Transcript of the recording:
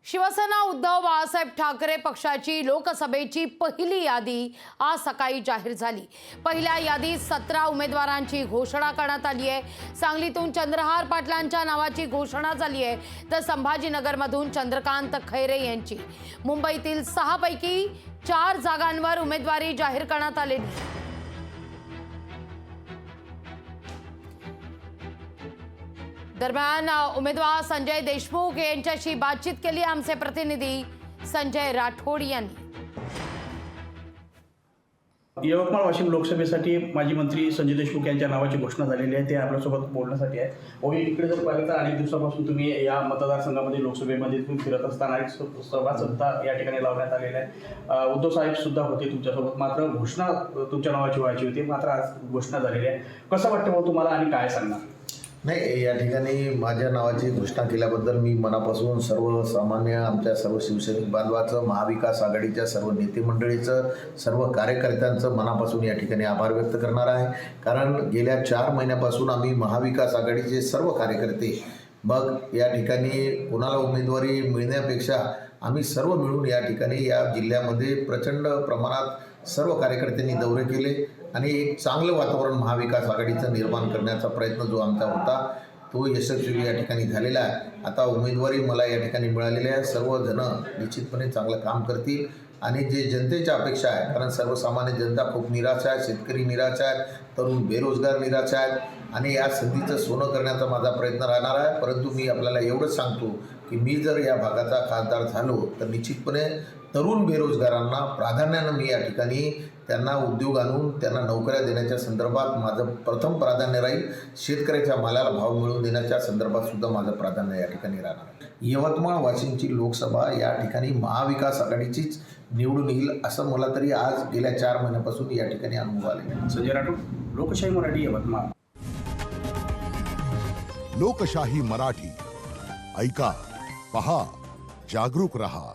शिवसेना उद्धव बाळासाहेब ठाकरे पक्षाची लोकसभेची पहिली यादी आज सकाळी जाहीर झाली। पहिल्या यादीत 17 उमेदवारांची घोषणा करण्यात आली आहे। सांगलीतून चंद्रहार पाटलांच्या नावाची घोषणा झाली आहे, तर संभाजीनगरमधून चंद्रकांत खैरे यांची। मुंबईतील 6 पैकी 4 जागांवर उमेदवारी जाहीर करण्यात आलेली। दरम्यान उमेदवार संजय देशमुख यांच्याशी बातचीत केली आमचे प्रतिनिधी संजय राठोड यांनी। यवतमाळ वाशिम लोकसभेसाठी माजी मंत्री संजय देशमुख यांच्या नावाची घोषणा झालेली आहे। ते आपल्यासोबत बोलण्यासाठी आहे। ओही इकडे जर पाहिलं तर अनेक दिवसापासून तुम्ही या मतदारसंघामध्ये लोकसभेमध्ये तुम्ही फिरत असताना अनेक सभा सुद्धा या ठिकाणी लावण्यात आलेल्या आहे। उद्धव साहेब सुद्धा होते तुमच्यासोबत, मात्र घोषणा तुमच्या नावाची व्हायची होती, मात्र आज घोषणा झालेली आहे। कसं वाटतं भाऊ तुम्हाला आणि काय सांगणार? नाही, या ठिकाणी माझ्या नावाची घोषणा केल्याबद्दल मी मनापासून सर्वसामान्य आमच्या सर्व शिवसैनिक बांधवाचं, महाविकास आघाडीच्या सर्व नेते मंडळीचं, सर्व कार्यकर्त्यांचं मनापासून या ठिकाणी आभार व्यक्त करणार आहे। कारण गेल्या 4 महिन्यापासून आम्ही महाविकास आघाडीचे सर्व कार्यकर्ते मग या ठिकाणी कोणाला उमेदवारी मिळण्यापेक्षा आम्ही सर्व मिळून या ठिकाणी या जिल्ह्यामध्ये प्रचंड प्रमाणात सर्व कार्यकर्त्यांनी दौरे केले आणि एक चांगलं वातावरण महाविकास आघाडीचं निर्माण करण्याचा प्रयत्न जो आमचा होता तो यशस्वी या ठिकाणी झालेला आहे। आता उमेदवारी मला या ठिकाणी मिळालेली आहे। सर्वजण निश्चितपणे चांगलं काम करतील आणि जे जनतेच्या अपेक्षा आहे, कारण सर्वसामान्य जनता खूप निराश आहे, शेतकरी निराश आहेत, तरुण बेरोजगार निराश आहेत आणि या संधीचं सोनं करण्याचा माझा प्रयत्न राहणार आहे। परंतु मी आपल्याला एवढंच सांगतो की मी जर या भागाचा खासदार झालो तर निश्चितपणे तरुण बेरोजगारांना प्राधान्यानं मी या ठिकाणी त्यांना उद्योग आणून त्यांना नोकऱ्या देण्याच्या संदर्भात माझं प्रथम प्राधान्य राहील। शेतकऱ्याच्या मालाला भाव मिळवून देण्याच्या संदर्भात सुद्धा माझं प्राधान्य या ठिकाणी राहणार। यवतमाळ वाशिमची लोकसभा या ठिकाणी महाविकास आघाडीचीच निवडून येईल असं मला तरी आज गेल्या 4 महिन्यापासून या ठिकाणी अनुभव आले। संजय राठोड, लोकशाही मराठी, यवतमाळ। लोकशाही मराठी ऐका, पहा, जागरूक रहा।